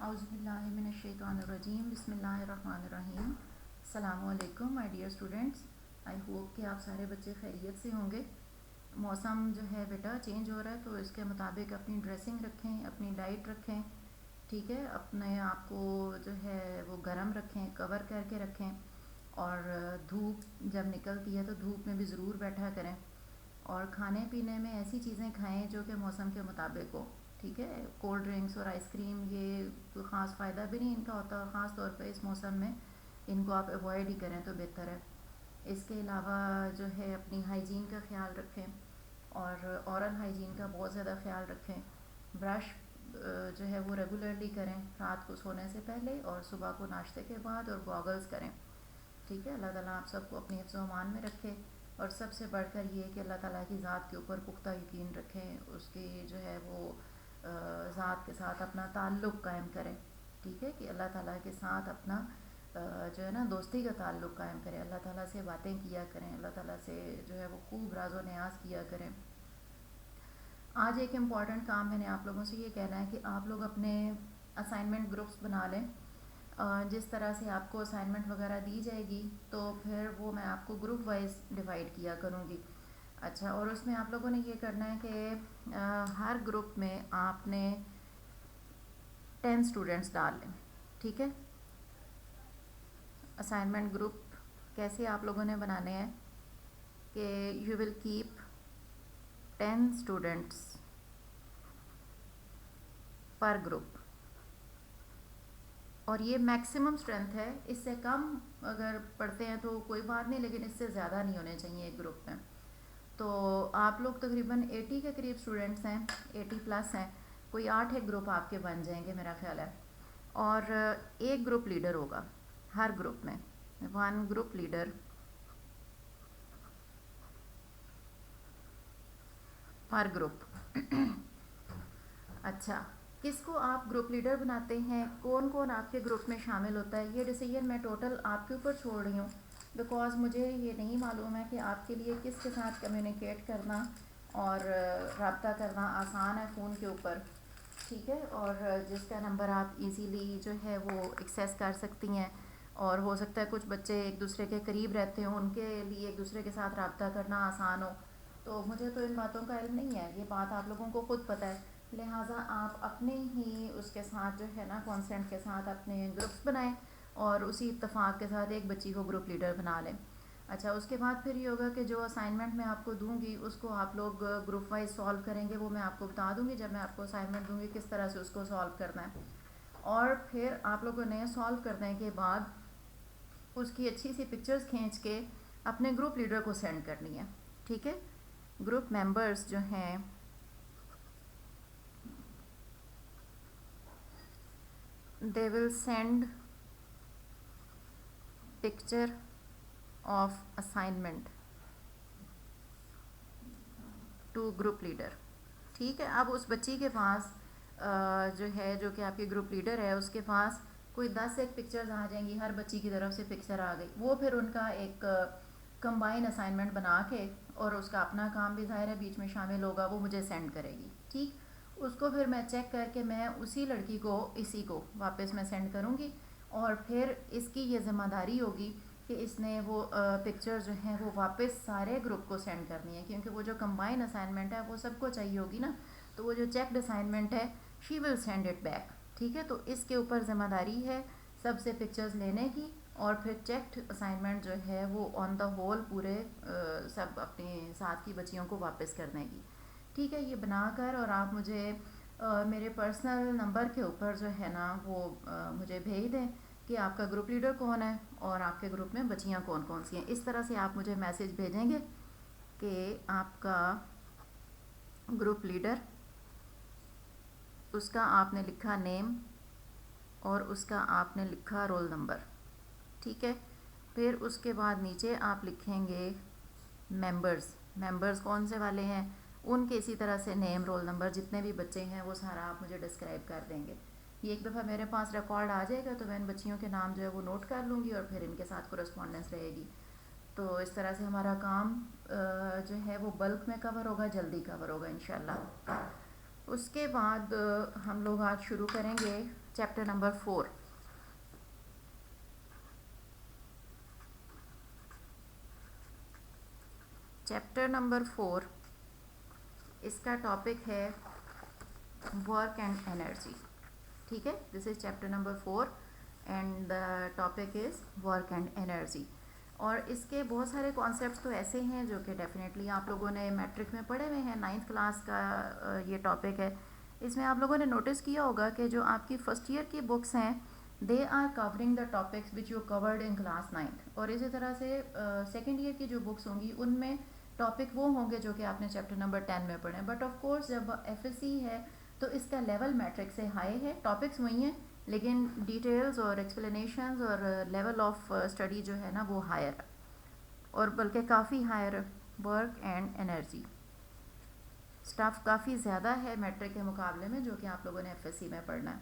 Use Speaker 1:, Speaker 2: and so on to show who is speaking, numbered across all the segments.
Speaker 1: आउज़ुबिल्लाहिमिनश्शैतानिर्रजीम बिस्मिल्लाहिर्रहमानिर्रहीम। अस्सलामुअलैकुम my dear students. I hope कि आप सारे बच्चे खैरियत से होंगे। मौसम जो है बेटा चेंज हो रहा है, तो इसके मुताबिक अपनी ड्रेसिंग रखें, अपनी डाइट रखें, ठीक है। अपने आप को जो है वो गर्म रखें, कवर करके रखें। और धूप जब निकलती है तो धूप में भी ज़रूर बैठा करें। और खाने पीने में ऐसी चीज़ें खाएं जो कि मौसम के मुताबिक हो, ठीक है। कोल्ड ड्रिंक्स और आइसक्रीम ये कोई ख़ास फ़ायदा भी नहीं इनका होता, ख़ास तौर पे इस मौसम में इनको आप अवॉइड ही करें तो बेहतर है। इसके अलावा जो है अपनी हाइजीन का ख्याल रखें और औरल हाइजीन का बहुत ज़्यादा ख्याल रखें। ब्रश जो है वो रेगुलरली करें, रात को सोने से पहले और सुबह को नाश्ते के बाद, और गॉगल्स करें, ठीक है। अल्लाह ताला आप सबको अपनी हिफ्ज़ व अमान में रखे। और सबसे बढ़कर ये कि अल्लाह ताला की ज़ात के ऊपर पुख्ता यकीन रखें, उसकी जो है वो ज़ात के साथ अपना ताल्लुक़ कायम करें, ठीक है। कि अल्लाह ताला के साथ अपना जो है ना दोस्ती का ताल्लुक़ कायम करें, अल्लाह ताला से बातें किया करें, अल्लाह ताला से जो है वो खूब राज़ो न्याज़ किया करें। आज एक इम्पॉर्टेंट काम मैंने आप लोगों से ये कहना है कि आप लोग अपने असाइनमेंट ग्रुप्स बना लें। जिस तरह से आपको असाइनमेंट वगैरह दी जाएगी तो फिर वो मैं आपको ग्रुप वाइज डिवाइड किया करूँगी। अच्छा, और उसमें आप लोगों ने ये करना है कि हर ग्रुप में आपने 10 स्टूडेंट्स डाल लें, ठीक है। असाइनमेंट ग्रुप कैसे आप लोगों ने बनाने हैं कि यू विल कीप 10 स्टूडेंट्स पर ग्रुप, और ये मैक्सिमम स्ट्रेंथ है। इससे कम अगर पढ़ते हैं तो कोई बात नहीं, लेकिन इससे ज़्यादा नहीं होने चाहिए एक ग्रुप में। तो आप लोग तकरीबन 80 के करीब स्टूडेंट्स हैं, 80 प्लस हैं। कोई 8 एक ग्रुप आपके बन जाएंगे मेरा ख्याल है। और एक ग्रुप लीडर होगा हर ग्रुप में, 1 ग्रुप लीडर पर ग्रुप। अच्छा, किसको आप ग्रुप लीडर बनाते हैं, कौन कौन आपके ग्रुप में शामिल होता है, ये डिसीजन मैं टोटल आपके ऊपर छोड़ रही हूँ, बिकॉज़ मुझे ये नहीं मालूम है कि आपके लिए किसके साथ कम्युनिकेट करना और रब्ता करना आसान है फ़ोन के ऊपर, ठीक है। और जिसका नंबर आप इजीली जो है वो एक्सेस कर सकती हैं। और हो सकता है कुछ बच्चे एक दूसरे के करीब रहते हों, उनके लिए एक दूसरे के साथ रब्ता करना आसान हो। तो मुझे तो इन बातों का इल्म नहीं है, ये बात आप लोगों को ख़ुद पता है। लिहाजा आप अपने ही उसके साथ जो है ना कॉन्सेंट के साथ अपने ग्रुप्स बनाएं और उसी इत्तेफाक के साथ एक बच्ची को ग्रुप लीडर बना लें। अच्छा, उसके बाद फिर ये होगा कि जो असाइनमेंट मैं आपको दूंगी उसको आप लोग ग्रुप वाइज सॉल्व करेंगे। वो मैं आपको बता दूंगी जब मैं आपको असाइनमेंट दूंगी किस तरह से उसको सॉल्व करना है। और फिर आप लोगों ने सॉल्व करने के बाद उसकी अच्छी सी पिक्चर्स खींच के अपने ग्रुप लीडर को सेंड करनी है, ठीक है। ग्रुप मेंबर्स जो हैं they will send picture of assignment to group leader, ठीक है। अब उस बच्ची के पास जो है, जो कि आपकी ग्रुप लीडर है, उसके पास कोई 10 एक पिक्चर्स आ जाएंगी, हर बच्ची की तरफ से पिक्चर आ गई। वो फिर उनका एक कंबाइन असाइनमेंट बना के, और उसका अपना काम भी ज़ाहिर है बीच में शामिल होगा, वो मुझे सेंड करेगी, ठीक। उसको फिर मैं चेक करके मैं उसी लड़की को इसी को वापस मैं सेंड करूँगी। और फिर इसकी ये ज़िम्मेदारी होगी कि इसने वो पिक्चर जो हैं वो वापस सारे ग्रुप को सेंड करनी है, क्योंकि वो जो कंबाइन असाइनमेंट है वो सबको चाहिए होगी ना। तो वो जो चेक्ड असाइनमेंट है she will send it back, ठीक है। तो इसके ऊपर ज़िम्मेदारी है सबसे पिक्चर्स लेने की, और फिर चेक्ड असाइनमेंट जो है वो ऑन द होल पूरे सब अपने साथ की बच्चियों को वापस करने की, ठीक है। ये बनाकर और आप मुझे मेरे पर्सनल नंबर के ऊपर जो है ना वो मुझे भेज दें कि आपका ग्रुप लीडर कौन है और आपके ग्रुप में बच्चियां कौन कौन सी हैं। इस तरह से आप मुझे मैसेज भेजेंगे कि आपका ग्रुप लीडर, उसका आपने लिखा नेम और उसका आपने लिखा रोल नंबर, ठीक है। फिर उसके बाद नीचे आप लिखेंगे मेंबर्स कौन से वाले हैं, उनके इसी तरह से नेम रोल नंबर जितने भी बच्चे हैं वो सारा आप मुझे डिस्क्राइब कर देंगे। ये एक दफ़ा मेरे पास रिकॉर्ड आ जाएगा तो मैं इन बच्चियों के नाम जो है वो नोट कर लूँगी और फिर इनके साथ कोरेस्पॉन्डेंस रहेगी। तो इस तरह से हमारा काम जो है वो बल्क में कवर होगा, जल्दी कवर होगा इंशाल्लाह। उसके बाद हम लोग आज शुरू करेंगे चैप्टर नंबर 4। चैप्टर नंबर 4 इसका टॉपिक है वर्क एंड एनर्जी। ठीक है, this is chapter number 4 and the topic is work and energy. और इसके बहुत सारे कॉन्सेप्ट्स तो ऐसे हैं जो कि डेफिनेटली आप लोगों ने मैट्रिक में पढ़े हुए हैं, 9th क्लास का ये टॉपिक है। इसमें आप लोगों ने नोटिस किया होगा कि जो आपकी फर्स्ट ईयर की बुक्स हैं they are covering the topics which you covered in class 9th, और इसी तरह से सेकेंड ईयर की जो बुक्स होंगी उनमें टॉपिक वो होंगे जो कि आपने चैप्टर नंबर 10 में पढ़े। बट ऑफ कोर्स जब FSC है तो इसका लेवल मैट्रिक से हाई है, टॉपिक्स वही हैं लेकिन डिटेल्स और एक्सप्लेनेशंस और लेवल ऑफ स्टडी जो है ना वो हायर है, और बल्कि काफ़ी higher. Work and energy stuff काफ़ी ज़्यादा है मैट्रिक के मुकाबले में जो कि आप लोगों ने FSC में पढ़ना है।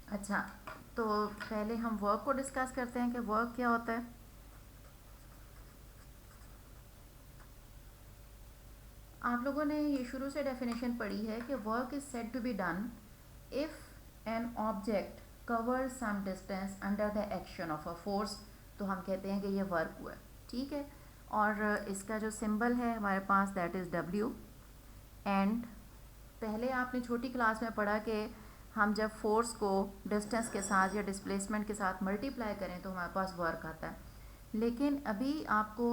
Speaker 1: अच्छा, तो पहले हम वर्क को डिस्कस करते हैं कि वर्क क्या होता है। आप लोगों ने ये शुरू से डेफिनेशन पढ़ी है कि work is said to be done if an object cover some distance under the action of a force, तो हम कहते हैं कि ये वर्क हुआ है। ठीक है, और इसका जो सिंबल है हमारे पास दैट इज़ W। एंड पहले आपने छोटी क्लास में पढ़ा कि हम जब फोर्स को डिस्टेंस के साथ या डिस्प्लेसमेंट के साथ मल्टीप्लाई करें तो हमारे पास वर्क आता है। लेकिन अभी आपको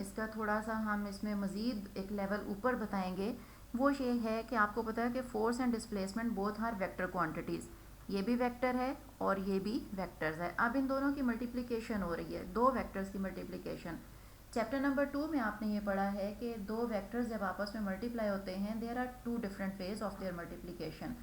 Speaker 1: इसका थोड़ा सा हम इसमें मज़ीद एक लेवल ऊपर बताएंगे। वो ये है कि आपको पता है कि force and displacement both are vector quantities, ये भी वेक्टर है और ये भी वेक्टर्स है। अब इन दोनों की मल्टीप्लिकेशन हो रही है, दो वेक्टर्स की मल्टीप्लिकेशन। चैप्टर नंबर 2 में आपने ये पढ़ा है कि दो वेक्टर्स जब आपस में मल्टीप्लाई होते हैं there are two different ways of their multiplication.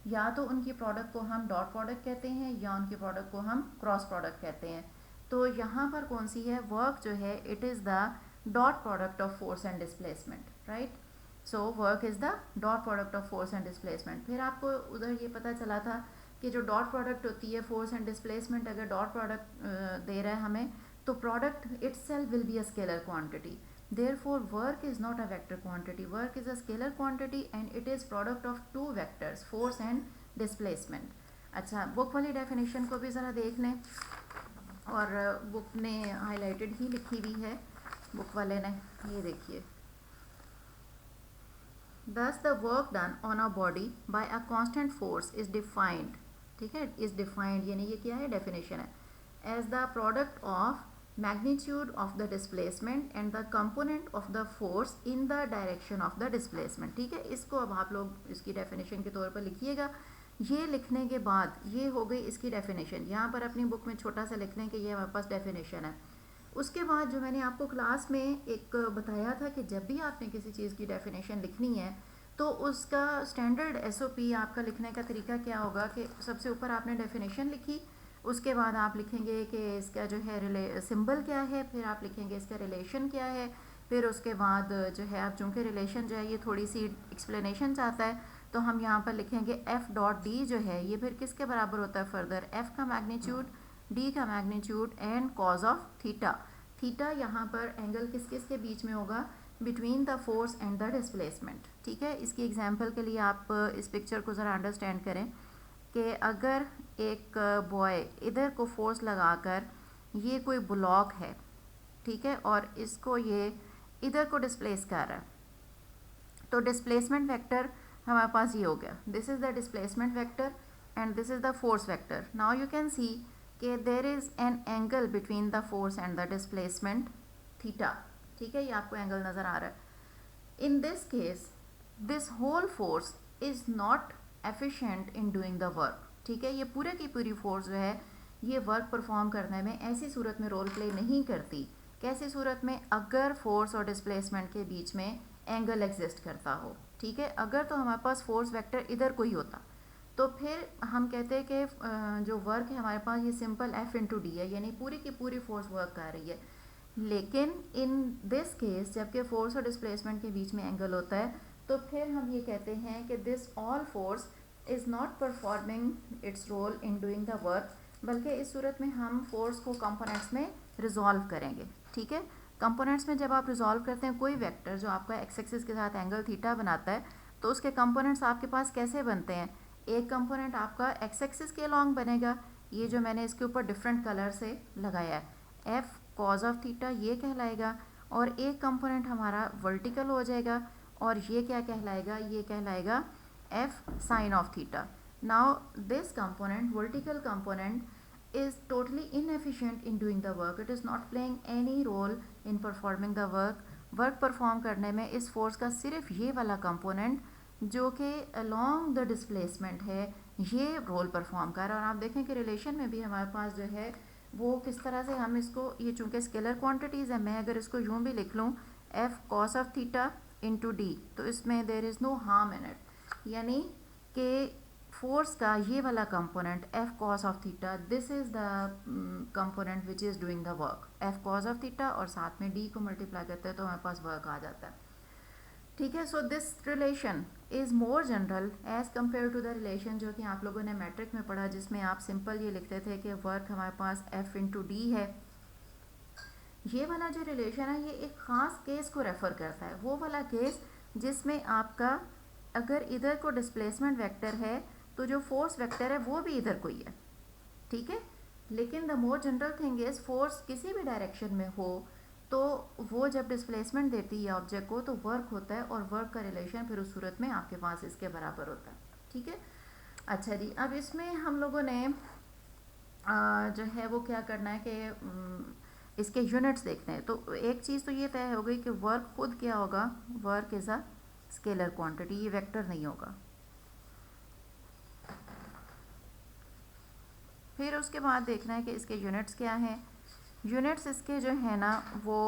Speaker 1: या तो उनकी प्रोडक्ट को हम डॉट प्रोडक्ट कहते हैं या उनकी प्रोडक्ट को हम क्रॉस प्रोडक्ट कहते हैं। तो यहाँ पर कौन सी है, वर्क जो है it is the dot product of force and displacement, right. So work is the dot product of force and displacement. फिर आपको उधर ये पता चला था कि जो डॉट प्रोडक्ट होती है फोर्स एंड डिस्प्लेसमेंट, अगर डॉट प्रोडक्ट दे रहा है हमें तो product itself will be a scalar quantity. Therefore, work is not a vector quantity. Work is a scalar quantity and it is product of two vectors, force and displacement. अच्छा, book वाली definition को भी ज़रा देख लें, और book ने highlighted ही लिखी हुई है बुक वाले ने, ये देखिए। Thus the work done on a body by a constant force is defined, ठीक है, is defined यानी ये क्या है, डेफिनेशन है, as the product of magnitude of the displacement and the component of the force in the direction of the displacement। ठीक है, इसको अब आप लोग इसकी डेफिनेशन के तौर पर लिखिएगा। ये लिखने के बाद ये हो गई इसकी डेफिनेशन, यहाँ पर अपनी बुक में छोटा सा लिख लें कि ये हमारे पास डेफिनेशन है। उसके बाद जो मैंने आपको क्लास में एक बताया था कि जब भी आपने किसी चीज़ की डेफिनेशन लिखनी है तो उसका स्टैंडर्ड SOP आपका लिखने का तरीका क्या होगा कि सबसे ऊपर आपने डेफिनेशन लिखी, उसके बाद आप लिखेंगे कि इसका जो है सिंबल क्या है, फिर आप लिखेंगे इसका रिलेशन क्या है, फिर उसके बाद जो है आप चूँकि रिलेशन जो है ये थोड़ी सी एक्सप्लेनेशन चाहता है तो हम यहाँ पर लिखेंगे F.D जो है ये फिर किसके बराबर होता है, फर्दर F का मैग्नीट्यूड, D का magnitude and cos of theta. Theta यहाँ पर एंगल किस किस के बीच में होगा, between the force and the displacement. ठीक है, इसकी एग्जांपल के लिए आप इस पिक्चर को ज़रा अंडरस्टैंड करें कि अगर एक बॉय इधर को फोर्स लगाकर ये कोई ब्लॉक है, ठीक है, और इसको ये इधर को डिस्प्लेस कर रहा है, तो डिस्प्लेसमेंट वेक्टर हमारे पास ये हो गया, this is the displacement vector and this is the force vector. Now you can see कि there is an angle between the force and the displacement, theta. ठीक है, ये आपको एंगल नज़र आ रहा है। In this case this whole force is not efficient in doing the work. ठीक है, ये पूरे की पूरी फोर्स जो है ये वर्क परफॉर्म करने में ऐसी सूरत में रोल प्ले नहीं करती। कैसी सूरत में, अगर फोर्स और डिस्प्लेसमेंट के बीच में एंगल एग्जिस्ट करता हो। ठीक है, अगर तो हमारे पास फोर्स वेक्टर इधर कोई होता तो फिर हम कहते हैं कि जो वर्क है हमारे पास ये सिंपल F/D है, यानी पूरी की पूरी फोर्स वर्क कर रही है। लेकिन इन दिस केस जबकि फोर्स और डिस्प्लेसमेंट के बीच में एंगल होता है तो फिर हम ये कहते हैं कि this all force is not performing its role in doing the work, बल्कि इस सूरत में हम फोर्स को कंपोनेंट्स में रिजॉल्व करेंगे। ठीक है, कंपोनेंट्स में जब आप रिजॉल्व करते हैं कोई वेक्टर जो आपका एक्स एक्सिस के साथ एंगल थीटा बनाता है तो उसके कंपोनेंट्स आपके पास कैसे बनते हैं, एक कंपोनेंट आपका एक्स एक्सिस के अलॉन्ग बनेगा, ये जो मैंने इसके ऊपर डिफरेंट कलर से लगाया है, एफ कॉज ऑफ थीटा ये कहलाएगा, और एक कंपोनेंट हमारा वर्टिकल हो जाएगा और ये क्या कहलाएगा, ये कहलाएगा F sine of theta. Now this component, vertical component, is totally inefficient in doing the work. It is not playing any role in performing the work. Work perform करने में इस फोर्स का सिर्फ ये वाला कंपोनेंट जो कि along द डिस्प्लेसमेंट है ये रोल परफॉर्म कर रहा है. और आप देखें कि रिलेशन में भी हमारे पास जो है वो किस तरह से हम इसको, ये चूँकि स्केलर क्वांटिटीज़ है, मैं अगर इसको यूँ भी लिख लूँ F cos of theta into D, तो इसमें there is no harm in it, यानी कि फोर्स का ये वाला component F cos of theta, this is the component which is doing the work, F cos of theta और साथ में डी को मल्टीप्लाई करते हैं तो हमारे पास वर्क आ जाता है. ठीक है, so this relation is more general as compare to the relation जो कि आप लोगों ने मैट्रिक में पढ़ा, जिसमें आप सिंपल ये लिखते थे कि वर्क हमारे पास एफ इंटू डी है. ये वाला जो रिलेशन है ये एक ख़ास केस को रेफ़र करता है, वो वाला केस जिसमें आपका अगर इधर को डिस्प्लेसमेंट वेक्टर है तो जो फोर्स वेक्टर है वो भी इधर को ही है. ठीक है, लेकिन the more general thing is force किसी भी डायरेक्शन में हो तो वो जब डिस्प्लेसमेंट देती है ऑब्जेक्ट को तो वर्क होता है, और वर्क का रिलेशन फिर उस सूरत में आपके पास इसके बराबर होता है. ठीक है, अच्छा जी, अब इसमें हम लोगों ने जो है वो क्या करना है कि इसके यूनिट्स देखते हैं. तो एक चीज़ तो ये तय हो गई कि वर्क खुद क्या होगा, work is a scalar quantity, ये वेक्टर नहीं होगा. फिर उसके बाद देखना है कि इसके यूनिट्स क्या हैं. यूनिट्स इसके जो है ना वो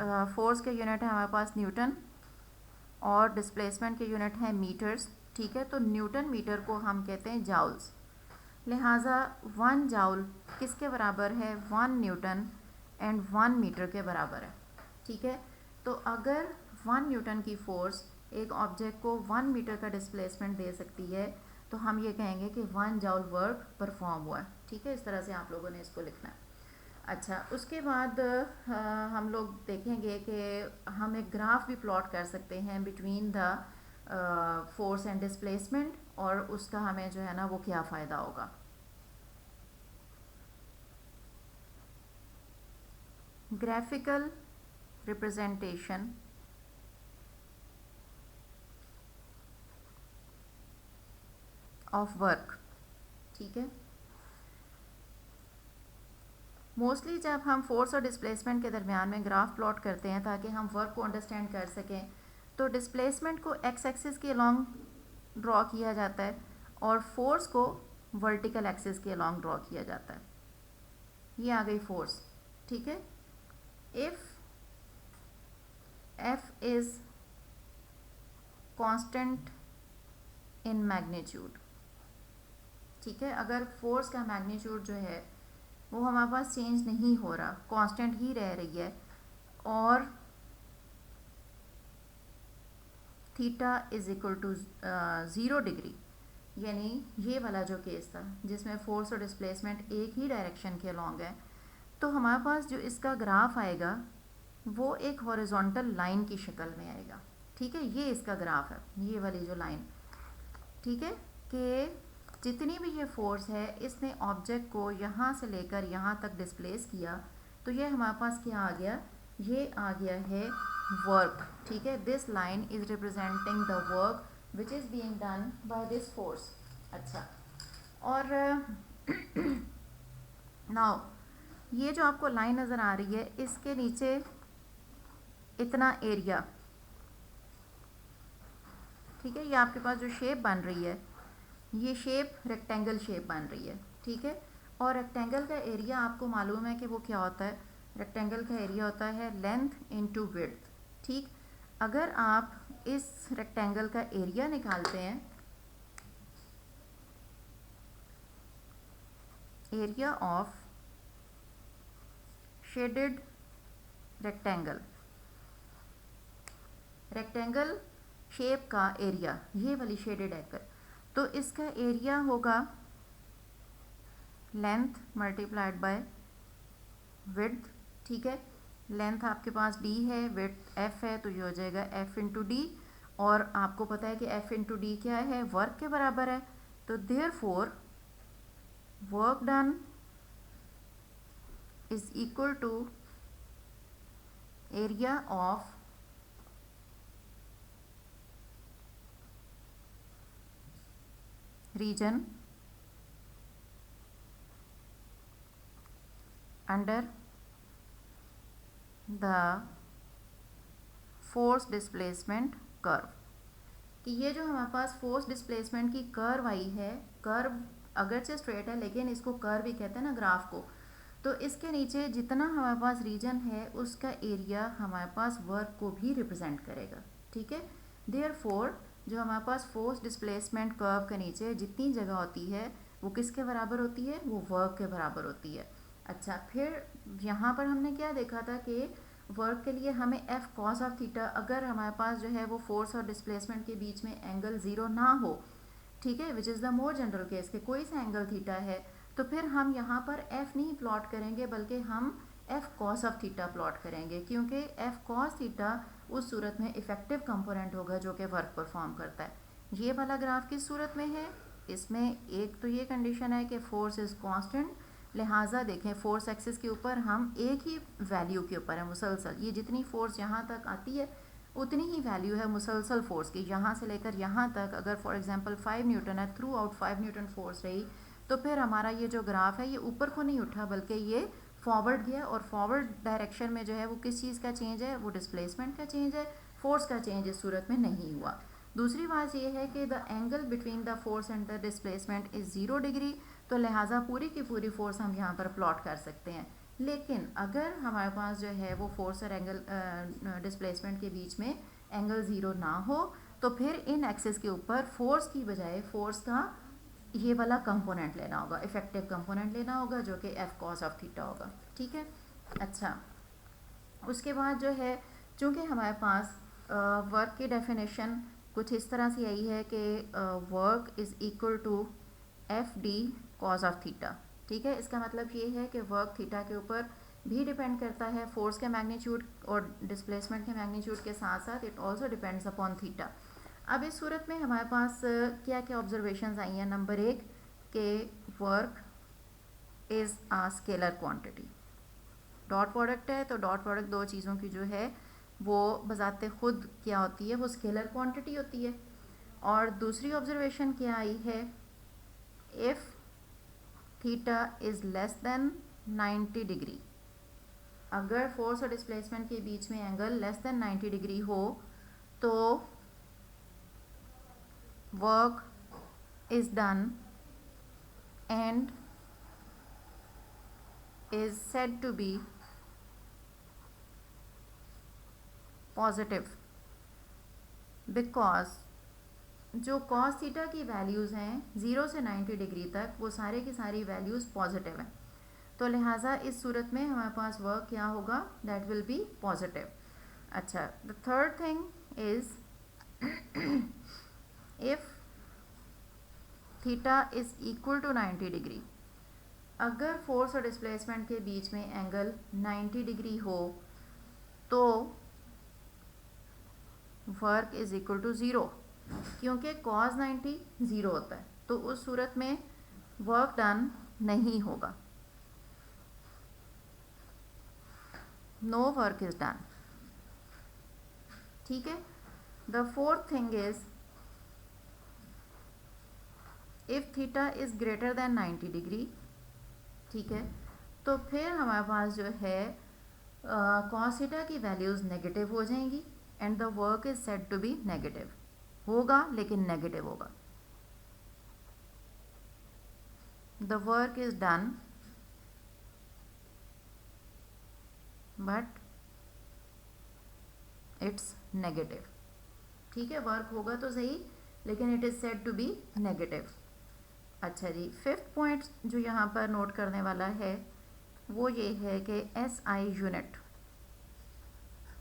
Speaker 1: फोर्स के यूनिट है हमारे पास न्यूटन, और डिस्प्लेसमेंट के यूनिट हैं मीटर्स. ठीक है, तो न्यूटन मीटर को हम कहते हैं जाउल्स, लिहाजा 1 जाउल किसके बराबर है, 1 न्यूटन एंड 1 मीटर के बराबर है. ठीक है, तो अगर 1 न्यूटन की फोर्स एक ऑब्जेक्ट को 1 मीटर का डिस्प्लेसमेंट दे सकती है तो हम ये कहेंगे कि 1 जाउल वर्क परफॉर्म हुआ है. ठीक है, इस तरह से आप लोगों ने इसको लिखना है. अच्छा, उसके बाद हम लोग देखेंगे कि हम एक ग्राफ भी प्लॉट कर सकते हैं between the force and displacement, और उसका हमें जो है ना वो क्या फ़ायदा होगा. Graphical representation of work. ठीक है, मोस्टली जब हम फोर्स और डिस्प्लेसमेंट के दरमियान में ग्राफ प्लॉट करते हैं ताकि हम वर्क को अंडरस्टैंड कर सकें, तो डिस्प्लेसमेंट को एक्स एक्सिस के अलॉन्ग ड्रॉ किया जाता है और फोर्स को वर्टिकल एक्सिस के अलॉन्ग ड्रॉ किया जाता है. ये आ गई फोर्स. ठीक है, if F is constant in magnitude. ठीक है, अगर फोर्स का मैग्नीट्यूड जो है वो हमारे पास चेंज नहीं हो रहा, कांस्टेंट ही रह रही है, और theta is equal to 0 degree, यानी ये वाला जो केस था जिसमें फोर्स और डिस्प्लेसमेंट एक ही डायरेक्शन के अलॉन्ग है, तो हमारे पास जो इसका ग्राफ आएगा वो एक हॉरिजॉन्टल लाइन की शक्ल में आएगा. ठीक है, ये इसका ग्राफ है, ये वाली जो लाइन. ठीक है, कि जितनी भी ये फोर्स है इसने ऑब्जेक्ट को यहाँ से लेकर यहाँ तक डिस्प्लेस किया, तो ये हमारे पास क्या आ गया, ये आ गया है वर्क. ठीक है, this line is representing the work which is being done by this force. अच्छा, और नाउ ये जो आपको लाइन नज़र आ रही है इसके नीचे इतना एरिया. ठीक है, ये आपके पास जो शेप बन रही है ये शेप रेक्टेंगल शेप बन रही है. ठीक है, और रेक्टेंगल का एरिया आपको मालूम है कि वो क्या होता है, रेक्टेंगल का एरिया होता है लेंथ इनटू विड्थ. ठीक, अगर आप इस रेक्टेंगल का एरिया निकालते हैं, area of shaded rectangle, rectangle shape का एरिया, ये वाली शेडेड एंगल, तो इसका एरिया होगा लेंथ मल्टीप्लाइड बाय विड्थ. ठीक है, लेंथ आपके पास d है, विड्थ f है, तो ये हो जाएगा f इंटू डी, और आपको पता है कि F इंटू डी क्या है, वर्क के बराबर है। तो therefore work done is equal to area of region under the force displacement curve. कि ये जो हमारे पास फोर्स डिस्प्लेसमेंट की कर्व आई है, कर्व अगरचे स्ट्रेट है लेकिन इसको कर्व ही कहते हैं ना ग्राफ को, तो इसके नीचे जितना हमारे पास रीजन है उसका एरिया हमारे पास वर्क को भी रिप्रेजेंट करेगा। ठीक है, देयरफॉर जो हमारे पास फोर्स डिस्प्लेसमेंट कर्व के नीचे जितनी जगह होती है वो किसके बराबर होती है, वो वर्क के बराबर होती है। अच्छा, फिर यहाँ पर हमने क्या देखा था कि वर्क के लिए हमें एफ कॉस ऑफ थीटा, अगर हमारे पास जो है वो फोर्स और डिस्प्लेसमेंट के बीच में एंगल ज़ीरो ना हो, ठीक है, which is the more general case के कोई सा एंगल थीटा है, तो फिर हम यहाँ पर एफ नहीं प्लॉट करेंगे बल्कि हम F cos of theta plot करेंगे, क्योंकि एफ कॉस थीटा उस सूरत में इफेक्टिव कंपोनेंट होगा जो कि वर्क परफॉर्म करता है। ये वाला ग्राफ किस सूरत में है, इसमें एक तो ये कंडीशन है कि फोर्स इज़ कांस्टेंट, लिहाजा देखें फोर्स एक्सिस के ऊपर हम एक ही वैल्यू के ऊपर है मुसलसल, ये जितनी फोर्स यहाँ तक आती है उतनी ही वैल्यू है मुसलसल फोर्स की, यहाँ से लेकर यहाँ तक। अगर फॉर एग्जांपल 5 न्यूटन है, थ्रू आउट 5 न्यूटन फोर्स रही, तो फिर हमारा ये जो ग्राफ है ये ऊपर को नहीं उठा बल्कि ये फॉरवर्ड गया, और फॉरवर्ड डायरेक्शन में जो है वो किस चीज़ का चेंज है, वो डिस्प्लेसमेंट का चेंज है, फोर्स का चेंज इस सूरत में नहीं हुआ। दूसरी बात ये है कि the angle between the force and the displacement is 0 degree, तो लिहाजा पूरी की पूरी फोर्स हम यहाँ पर प्लॉट कर सकते हैं। लेकिन अगर हमारे पास जो है वो फोर्स और एंगल डिस्प्लेसमेंट के बीच में एंगल ज़ीरो ना हो, तो फिर इन एक्सिस के ऊपर फोर्स की बजाय फोर्स का ये वाला कंपोनेंट लेना होगा, इफेक्टिव कंपोनेंट लेना होगा जो कि एफ कॉस ऑफ थीटा होगा। ठीक है, अच्छा, उसके बाद जो है चूँकि हमारे पास वर्क की डेफिनेशन कुछ इस तरह से आई है कि work is equal to F D cos of theta. ठीक है, इसका मतलब ये है कि वर्क थीटा के ऊपर भी डिपेंड करता है, फोर्स के मैग्नीट्यूड और डिस्प्लेसमेंट के मैग्नीट्यूड के साथ साथ it also depends upon theta. अब इस सूरत में हमारे पास क्या क्या ऑब्जर्वेशंस आई हैं। नंबर 1 के work is a scalar quantity, dot product है तो डॉट प्रोडक्ट दो चीज़ों की जो है वो बजाते खुद क्या होती है, वो स्केलर क्वांटिटी होती है। और दूसरी ऑब्जर्वेशन क्या आई है, if theta is less than 90 degree, अगर फोर्स और डिस्प्लेसमेंट के बीच में एंगल लेस देन 90 डिग्री हो तो work is done and is said to be positive, because जो कॉस थीटा की वैल्यूज़ हैं 0 से 90 डिग्री तक वो सारे की सारी वैल्यूज़ पॉजिटिव हैं, तो लिहाजा इस सूरत में हमारे पास वर्क क्या होगा, दैट विल बी पॉजिटिव। अच्छा, the third thing is if theta is equal to 90 degree, अगर फोर्स और डिस्प्लेसमेंट के बीच में एंगल 90 डिग्री हो तो वर्क इज़ इक्वल टू 0, क्योंकि कॉस 90 ज़ीरो होता है, तो उस सूरत में वर्क डन नहीं होगा, नो वर्क इज डन। ठीक है, the fourth thing is if theta is greater than 90 degree, ठीक है, तो फिर हमारे पास जो है कॉस थीटा की वैल्यूज नेगेटिव हो जाएंगी and the work is said to be negative, होगा लेकिन नेगेटिव होगा। The work is done but it's negative. ठीक है, वर्क होगा तो सही लेकिन it is said to be negative. अच्छा जी, फिफ्थ पॉइंट जो यहाँ पर नोट करने वाला है वो ये है कि S I unit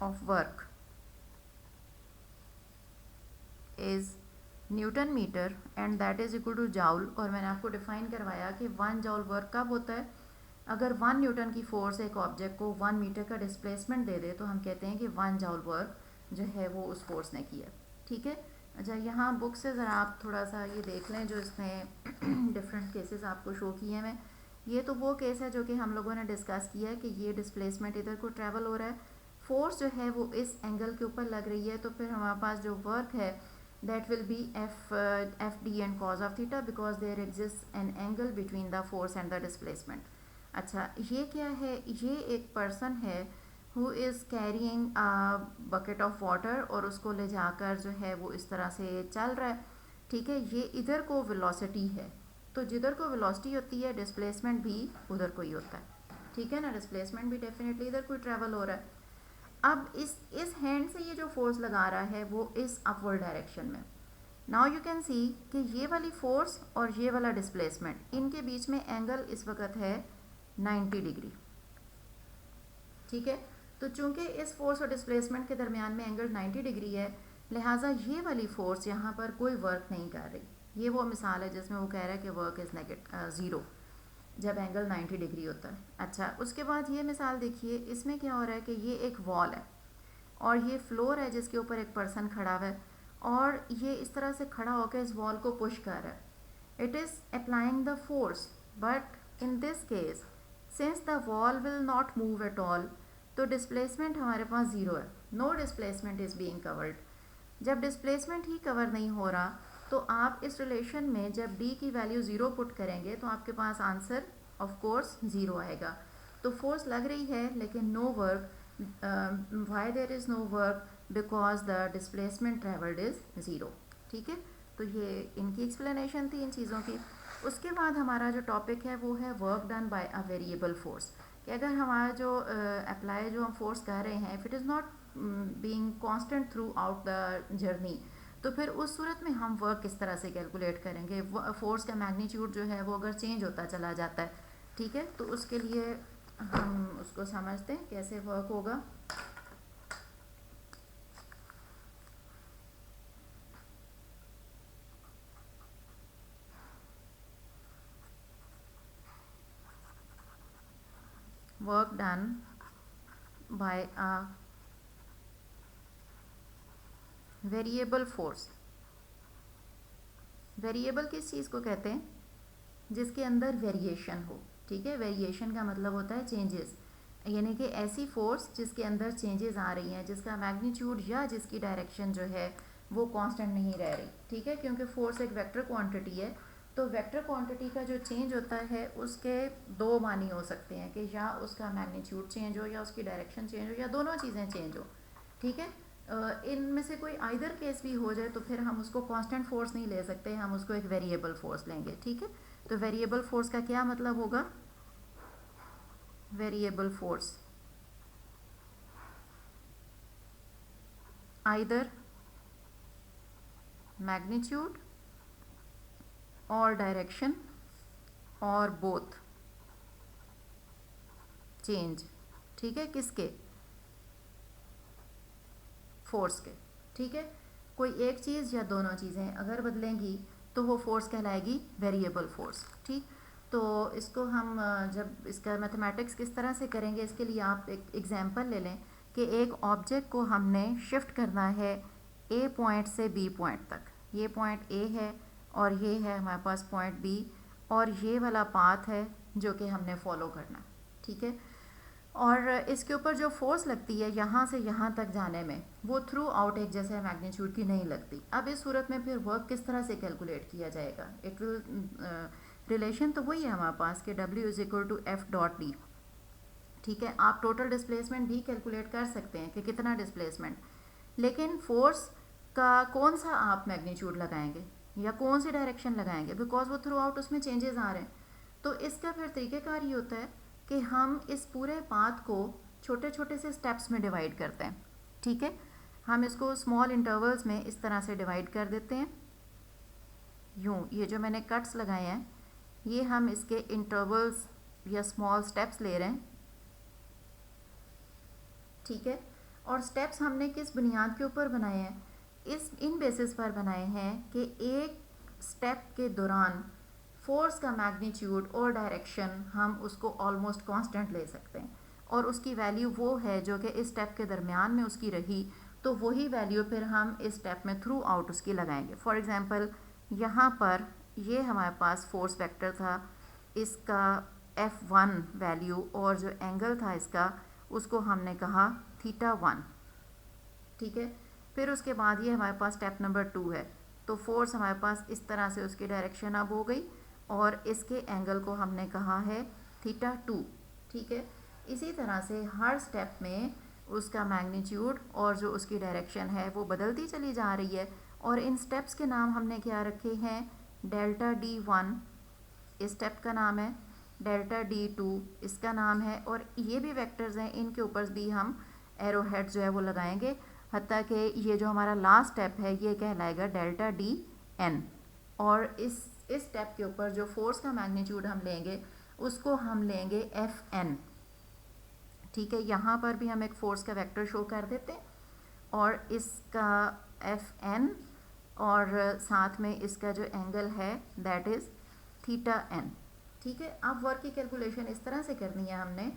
Speaker 1: of work is newton metre and that is equal to joule, और मैंने आपको डिफाइन करवाया कि 1 जाउल वर्क कब होता है, अगर 1 न्यूटन की फोर्स एक ऑब्जेक्ट को 1 मीटर का डिस्प्लेसमेंट दे दे तो हम कहते हैं कि 1 जाउल वर्क जो है वो उस फोर्स ने किया। ठीक है। अच्छा, यहाँ बुक से ज़रा आप थोड़ा सा ये देख लें जो इसने डिफरेंट केसेस आपको शो किए हैं। ये तो वो केस है जो कि हम लोगों ने डिस्कस किया है कि ये डिस्प्लेसमेंट इधर को ट्रैवल हो रहा है, फोर्स जो है वो इस एंगल के ऊपर लग रही है, तो फिर हमारे पास जो वर्क है that will be F D and cos of theta because there exist an angle between the force and the displacement. अच्छा, ये क्या है? ये एक पर्सन है who is carrying bucket of water और उसको ले जाकर जो है वो इस तरह से चल रहा है, ठीक है। ये इधर को वेलोसिटी है, तो जिधर को वेलोसिटी होती है डिस्प्लेसमेंट भी उधर को ही होता है, ठीक है ना। डिस्प्लेसमेंट भी डेफिनेटली इधर को ट्रैवल हो रहा है। अब इस हैंड से ये जो फोर्स लगा रहा है वो इस अपवर्ड डायरेक्शन में। नाउ यू कैन सी कि ये वाली फोर्स और ये वाला डिस्प्लेसमेंट, इनके बीच में एंगल इस वक्त है 90 डिग्री, ठीक है। तो चूंकि इस फोर्स और डिस्प्लेसमेंट के दरमियान में एंगल 90 डिग्री है, लिहाजा ये वाली फोर्स यहाँ पर कोई वर्क नहीं कर रही। ये वो मिसाल है जिसमें वो कह रहा है कि वर्क इज़ ज़ीरो जब एंगल 90 डिग्री होता है। अच्छा, उसके बाद ये मिसाल देखिए, इसमें क्या हो रहा है कि ये एक वॉल है और ये फ्लोर है जिसके ऊपर एक पर्सन खड़ा हुआ है और ये इस तरह से खड़ा होकर इस वॉल को पुश कर रहा है। It is applying the force, but in this case since the wall will not move at all, तो डिस्प्लेसमेंट हमारे पास ज़ीरो है, no displacement is being covered. जब डिस्प्लेसमेंट ही कवर नहीं हो रहा तो आप इस रिलेशन में जब d की वैल्यू ज़ीरो पुट करेंगे तो आपके पास आंसर ऑफ कोर्स ज़ीरो आएगा। तो फोर्स लग रही है लेकिन no work. Why there is no work? Because the displacement travelled is zero, ठीक है। तो ये इनकी एक्सप्लेनेशन थी इन चीज़ों की। उसके बाद हमारा जो टॉपिक है वो है work done by a variable force, कि अगर हमारा जो अप्लाई जो हम फोर्स कर रहे हैं, if it is not being constant through out the journey, तो फिर उस सूरत में हम वर्क किस तरह से कैलकुलेट करेंगे? फोर्स का मैग्नीट्यूड जो है वो अगर चेंज होता चला जाता है, ठीक है, तो उसके लिए हम उसको समझते हैं कैसे वर्क होगा। Work done by a variable force. Variable किस चीज़ को कहते हैं? जिसके अंदर वेरिएशन हो, ठीक है। वेरिएशन का मतलब होता है चेंजेस, यानी कि ऐसी फोर्स जिसके अंदर चेंजेस आ रही हैं, जिसका मैग्नीट्यूड या जिसकी डायरेक्शन जो है वो कांस्टेंट नहीं रह रही, ठीक है। क्योंकि फोर्स एक वेक्टर क्वांटिटी है, तो वेक्टर क्वांटिटी का जो चेंज होता है उसके दो मानी हो सकते हैं कि या उसका मैग्नीट्यूड चेंज हो या उसकी डायरेक्शन चेंज हो या दोनों चीज़ें चेंज हो, ठीक है। इनमें से कोई आइदर केस भी हो जाए तो फिर हम उसको कांस्टेंट फोर्स नहीं ले सकते, हम उसको एक वेरिएबल फोर्स लेंगे, ठीक है। तो वेरिएबल फोर्स का क्या मतलब होगा? वेरिएबल फोर्स आइदर मैग्नीट्यूड और डायरेक्शन और बोथ चेंज, ठीक है, किसके? फोर्स के, ठीक है। कोई एक चीज़ या दोनों चीज़ें अगर बदलेंगी तो वो फोर्स कहलाएगी वेरिएबल फोर्स, ठीक। तो इसको हम जब इसका मैथमेटिक्स किस तरह से करेंगे, इसके लिए आप एक एग्जांपल ले लें कि एक ऑब्जेक्ट को हमने शिफ्ट करना है ए पॉइंट से बी पॉइंट तक। ये पॉइंट ए है और ये है हमारे पास पॉइंट बी, और ये वाला पाथ है जो कि हमने फॉलो करना, ठीक है। और इसके ऊपर जो फोर्स लगती है यहाँ से यहाँ तक जाने में, वो थ्रू आउट एक जैसे मैग्नीट्यूड की नहीं लगती। अब इस सूरत में फिर वर्क किस तरह से कैलकुलेट किया जाएगा? इट विल रिलेशन तो वही है हमारे पास कि W is equal to F dot D, ठीक है। आप टोटल डिस्प्लेसमेंट भी कैलकुलेट कर सकते हैं कि कितना डिस्प्लेसमेंट, लेकिन फोर्स का कौन सा आप मैग्नीट्यूड लगाएंगे या कौन सी डायरेक्शन लगाएंगे, बिकॉज वो थ्रू आउट उसमें चेंजेस आ रहे हैं। तो इसका फिर तरीक़ेकार ये होता है कि हम इस पूरे पाथ को छोटे छोटे से स्टेप्स में डिवाइड करते हैं, ठीक है। हम इसको स्मॉल इंटरवल्स में इस तरह से डिवाइड कर देते हैं, यूँ। ये जो मैंने कट्स लगाए हैं ये हम इसके इंटरवल्स या स्मॉल स्टेप्स ले रहे हैं, ठीक है। और स्टेप्स हमने किस बुनियाद के ऊपर बनाए हैं? इन बेसिस पर बनाए हैं कि एक स्टेप के दौरान फोर्स का मैग्नीट्यूड और डायरेक्शन हम उसको ऑलमोस्ट कांस्टेंट ले सकते हैं, और उसकी वैल्यू वो है जो कि इस स्टेप के दरमियान में उसकी रही तो वही वैल्यू फिर हम इस स्टेप में थ्रू आउट उसकी लगाएंगे। फॉर एग्जांपल यहाँ पर ये हमारे पास फोर्स वेक्टर था, इसका F1 वैल्यू और जो एंगल था इसका उसको हमने कहा θ1, ठीक है। फिर उसके बाद ये हमारे पास स्टेप नंबर 2 है, तो फोर्स हमारे पास इस तरह से उसकी डायरेक्शन अब हो गई और इसके एंगल को हमने कहा है θ2, ठीक है। इसी तरह से हर स्टेप में उसका मैग्नीट्यूड और जो उसकी डायरेक्शन है वो बदलती चली जा रही है और इन स्टेप्स के नाम हमने क्या रखे हैं, डेल्टा D1 इस स्टेप का नाम है, डेल्टा D2 इसका नाम है, और ये भी वेक्टर्स हैं, इनके ऊपर भी हम एरो हेड जो है वो लगाएंगे, हत्ता कि ये जो हमारा लास्ट स्टेप है ये कहलाएगा डेल्टा DN। और इस स्टेप के ऊपर जो फोर्स का मैग्नीट्यूड हम लेंगे उसको हम लेंगे FN, ठीक है। यहाँ पर भी हम एक फोर्स का वेक्टर शो कर देते हैं और इसका FN और साथ में इसका जो एंगल है दैट इज़ θN, ठीक है। अब वर्क की कैलकुलेशन इस तरह से करनी है हमने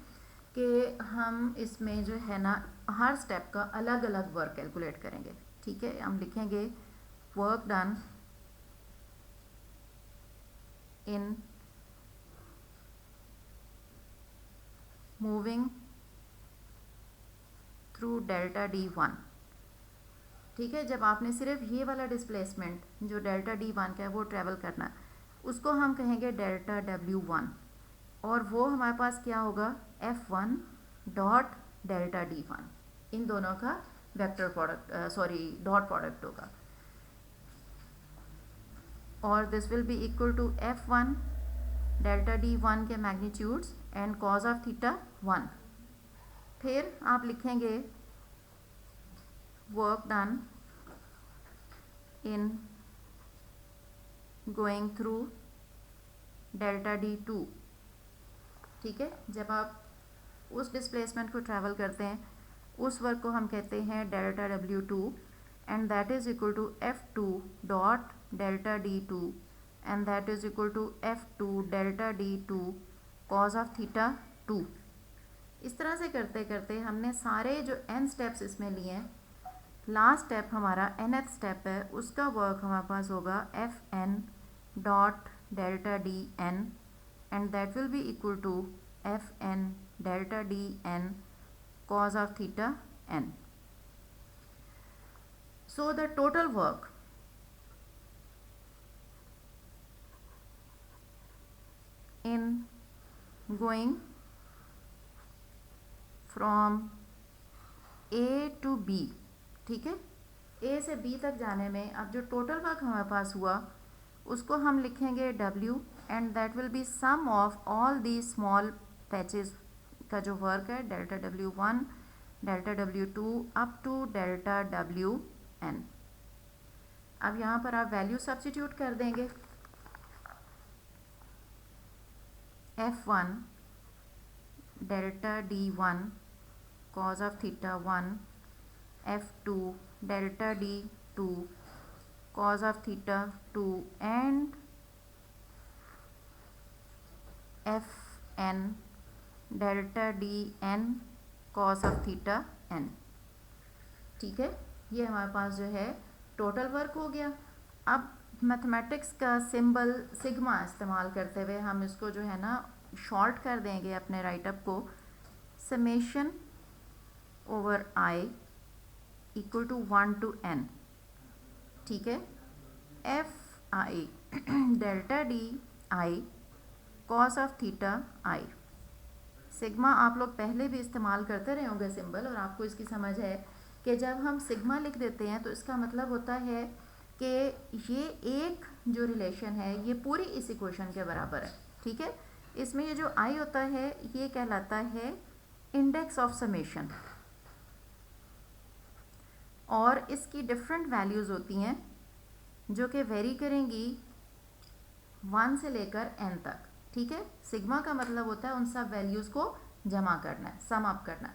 Speaker 1: कि हम इसमें जो है ना हर स्टेप का अलग अलग वर्क कैलकुलेट करेंगे, ठीक है। हम लिखेंगे work done in moving through delta D1, ठीक है। जब आपने सिर्फ ये वाला डिस्प्लेसमेंट जो डेल्टा D1 का है वो ट्रेवल करना है उसको हम कहेंगे डेल्टा W1 और वो हमारे पास क्या होगा F1 डॉट डेल्टा D1, इन दोनों का वेक्टर प्रोडक्ट डॉट प्रोडक्ट होगा और this will be equal to F1 delta D1 के मैग्नीट्यूड्स एंड कॉज ऑफ θ1। फिर आप लिखेंगे work done in going through delta D2, ठीक है। जब आप उस डिस्प्लेसमेंट को ट्रैवल करते हैं उस वर्क को हम कहते हैं delta W2 and that is equal to F2 dot delta D2 and that is equal to F2 delta D2 cos of θ2। इस तरह से करते करते हमने सारे जो n स्टेप्स इसमें लिए हैं, लास्ट स्टेप हमारा nth स्टेप है, उसका वर्क हमारे पास होगा Fn dot delta DN and that will be equal to Fn delta DN cos of θn. So the total work in going from A to B, ठीक है, A से B तक जाने में अब जो टोटल वर्क हमारे पास हुआ उसको हम लिखेंगे W and that will be sum of all the small patches का जो वर्क है delta W1 delta W2 up to delta WN। अब यहाँ पर आप वैल्यू सब्स्टिट्यूट कर देंगे, F1 delta D1 cos of θ1, F2 delta D2 cos of θ2 and Fn delta DN cos of θn, ठीक है। ये हमारे पास जो है टोटल वर्क हो गया। अब मैथमेटिक्स का सिंबल सिग्मा इस्तेमाल करते हुए हम इसको जो है ना शॉर्ट कर देंगे अपने राइटअप को, summation over I equal to 1 to n, ठीक है। Fi delta DI cos of θi। Sigma आप लोग पहले भी इस्तेमाल करते रहे होंगे सिंबल, और आपको इसकी समझ है कि जब हम सिग्मा लिख देते हैं तो इसका मतलब होता है कि ये एक जो रिलेशन है ये पूरी इस इक्वेशन के बराबर है, ठीक है। इसमें ये जो I होता है ये कहलाता है इंडेक्स ऑफ समेशन और इसकी डिफरेंट वैल्यूज़ होती हैं जो कि वेरी करेंगी 1 से लेकर n तक, ठीक है। सिग्मा का मतलब होता है उन सब वैल्यूज़ को जमा करना है, सम अप करना है,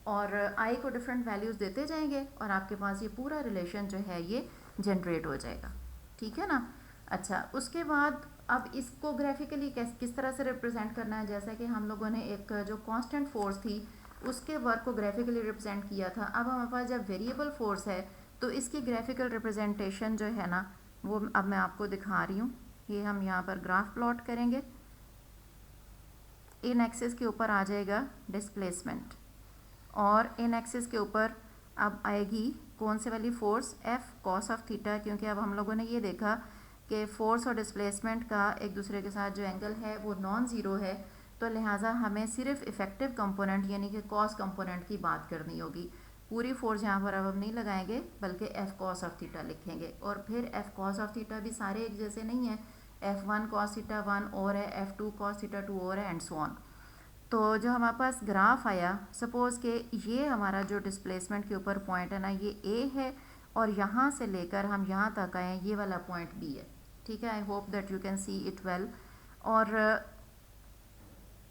Speaker 1: और I को डिफरेंट वैल्यूज़ देते जाएंगे और आपके पास ये पूरा रिलेशन जो है ये जनरेट हो जाएगा, ठीक है ना। अच्छा, उसके बाद अब इसको ग्राफिकली किस तरह से रिप्रेजेंट करना है, जैसा कि हम लोगों ने एक जो कांस्टेंट फोर्स थी उसके वर्क को ग्राफिकली रिप्रेजेंट किया था। अब हमारे पास जब वेरिएबल फोर्स है तो इसकी ग्राफिकल रिप्रेजेंटेशन जो है ना वो अब मैं आपको दिखा रही हूँ। ये हम यहाँ पर ग्राफ प्लॉट करेंगे। इन एक्सिस के ऊपर आ जाएगा डिस्प्लेसमेंट और इन एक्सिस के ऊपर अब आएगी कौन से वाली force, F cos of theta, क्योंकि अब हम लोगों ने ये देखा कि फोर्स और डिस्प्लेसमेंट का एक दूसरे के साथ जो एंगल है वो नॉन ज़ीरो है, तो लिहाजा हमें सिर्फ इफेक्टिव कंपोनेंट यानी कि कॉस कंपोनेंट की बात करनी होगी। पूरी फोर्स यहाँ पर अब हम नहीं लगाएंगे बल्कि एफ कॉस ऑफ थीटा लिखेंगे। और फिर एफ कॉस ऑफ थीटा भी सारे एक जैसे नहीं है, F1 cos थीटा 1 और है, F2 cos थीटा 2 और है, एंड सो ऑन। तो जो हमारे पास ग्राफ आया, सपोज़ कि ये हमारा जो डिस्प्लेसमेंट के ऊपर पॉइंट है ना ये A है और यहाँ से लेकर हम यहाँ तक आए ये वाला पॉइंट B है, ठीक है। I hope that you can see it well. और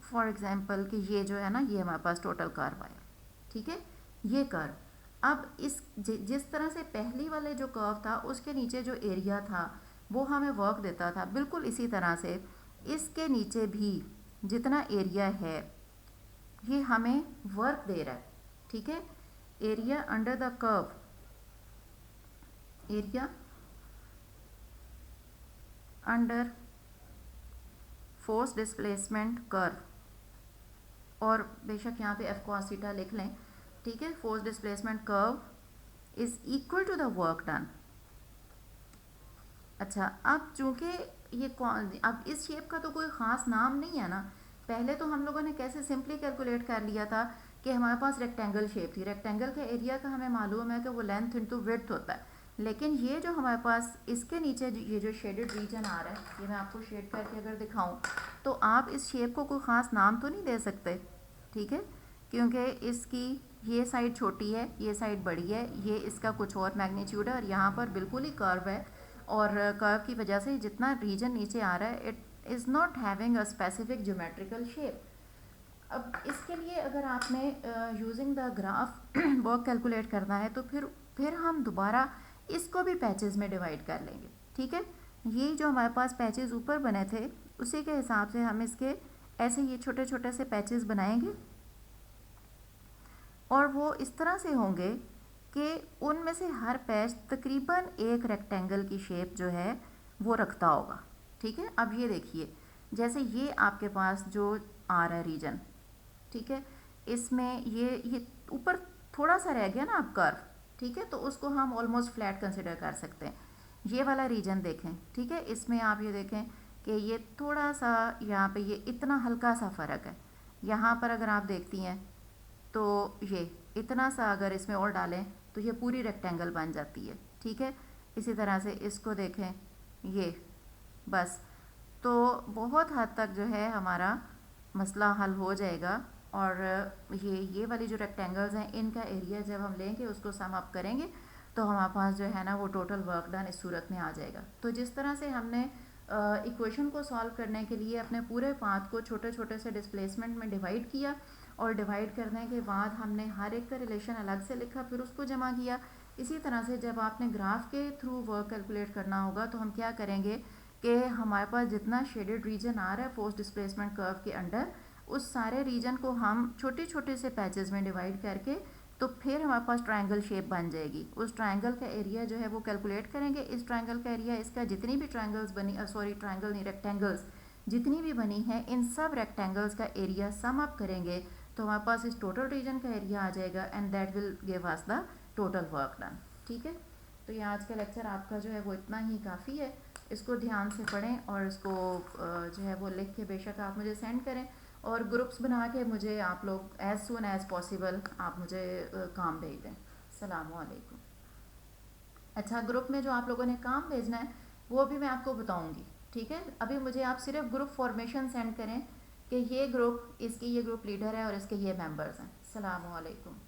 Speaker 1: फॉर एग्जांपल कि ये जो है ना ये हमारे पास टोटल कर्व आया, ठीक है, ये कर्व। अब इस जिस तरह से पहली वाले जो कर्व था उसके नीचे जो एरिया था वो हमें वर्क देता था, बिल्कुल इसी तरह से इसके नीचे भी जितना एरिया है ये हमें वर्क दे रहा है, ठीक है। Area under the curve, area under force displacement curve, और बेशक यहाँ पे एफ कॉस थीटा लिख लें, ठीक है। Force displacement curve is equal to the work done. अच्छा, अब चूंकि ये अब इस शेप का तो कोई ख़ास नाम नहीं है ना, पहले तो हम लोगों ने कैसे सिंपली कैलकुलेट कर लिया था कि हमारे पास रेक्टेंगल शेप थी, रेक्टेंगल के एरिया का हमें मालूम है कि वो लेंथ इंटू विड्थ होता है। लेकिन ये जो हमारे पास इसके नीचे ये जो शेडेड रीजन आ रहा है, ये मैं आपको शेड करके अगर दिखाऊं तो आप इस शेप को कोई ख़ास नाम तो नहीं दे सकते, ठीक है, क्योंकि इसकी ये साइड छोटी है, ये साइड बड़ी है, ये इसका कुछ और मैग्नीट्यूड है और यहाँ पर बिल्कुल ही कर्व है, और कर्व की वजह से जितना रीजन नीचे आ रहा है it is not having a specific geometrical shape. अब इसके लिए अगर आपने using the graph work calculate करना है तो फिर हम दोबारा इसको भी पैचेस में डिवाइड कर लेंगे, ठीक है। ये जो हमारे पास पैचेस ऊपर बने थे उसी के हिसाब से हम इसके ऐसे ये छोटे छोटे से पैचेस बनाएंगे और वो इस तरह से होंगे कि उनमें से हर पैच तकरीबन एक रेक्टेंगल की शेप जो है वो रखता होगा, ठीक है। अब ये देखिए, जैसे ये आपके पास जो आ रहा है रीजन, ठीक है, इसमें ये ऊपर थोड़ा सा रह गया ना अब कर्व, ठीक है, तो उसको हम ऑलमोस्ट फ्लैट कंसिडर कर सकते हैं। ये वाला रीजन देखें, ठीक है, इसमें आप ये देखें कि ये थोड़ा सा यहाँ पे ये इतना हल्का सा फ़र्क है। यहाँ पर अगर आप देखती हैं तो ये इतना सा अगर इसमें और डालें तो ये पूरी रेक्टेंगल बन जाती है, ठीक है। इसी तरह से इसको देखें, ये बस, तो बहुत हद तक जो है हमारा मसला हल हो जाएगा। और ये वाली जो रेक्टेंगल्स हैं इनका एरिया जब हम लेंगे उसको सम अप करेंगे तो हमारे पास जो है ना वो टोटल वर्क डन इस सूरत में आ जाएगा। तो जिस तरह से हमने इक्वेशन को सॉल्व करने के लिए अपने पूरे पाथ को छोटे छोटे से डिस्प्लेसमेंट में डिवाइड किया और डिवाइड करने के बाद हमने हर एक का रिलेशन अलग से लिखा, फिर उसको जमा किया। इसी तरह से जब आपने ग्राफ के थ्रू वर्क कैलकुलेट करना होगा तो हम क्या करेंगे कि हमारे पास जितना शेडेड रीजन आ रहा है फोर्स डिस्प्लेसमेंट कर्व के अंडर, उस सारे रीजन को हम छोटे छोटे से पैचेस में डिवाइड करके तो फिर हमारे पास ट्रायंगल शेप बन जाएगी। उस ट्रायंगल का एरिया जो है वो कैलकुलेट करेंगे। इस ट्रायंगल का एरिया, इसका जितनी भी ट्रायंगल्स बनी, सॉरी ट्रायंगल नहीं, रेक्टेंगल्स जितनी भी बनी हैं, इन सब रेक्टेंगल्स का एरिया सम अप करेंगे तो हमारे पास इस टोटल रीजन का एरिया आ जाएगा and that will give us the total work done, ठीक है। तो ये आज का लेक्चर आपका जो है वो इतना ही काफ़ी है। इसको ध्यान से पढ़ें और इसको जो है वो लिख के बेशक आप मुझे सेंड करें और ग्रुप्स बना के मुझे आप लोग एज़ सून एज़ पॉसिबल आप मुझे काम भेज दें। अस्सलामु अलैकुम। अच्छा, ग्रुप में जो आप लोगों ने काम भेजना है वो भी मैं आपको बताऊंगी, ठीक है। अभी मुझे आप सिर्फ ग्रुप फॉर्मेशन सेंड करें कि ये ग्रुप, इसकी ये ग्रुप लीडर है और इसके ये मेंबर्स हैं। अस्सलामु अलैकुम।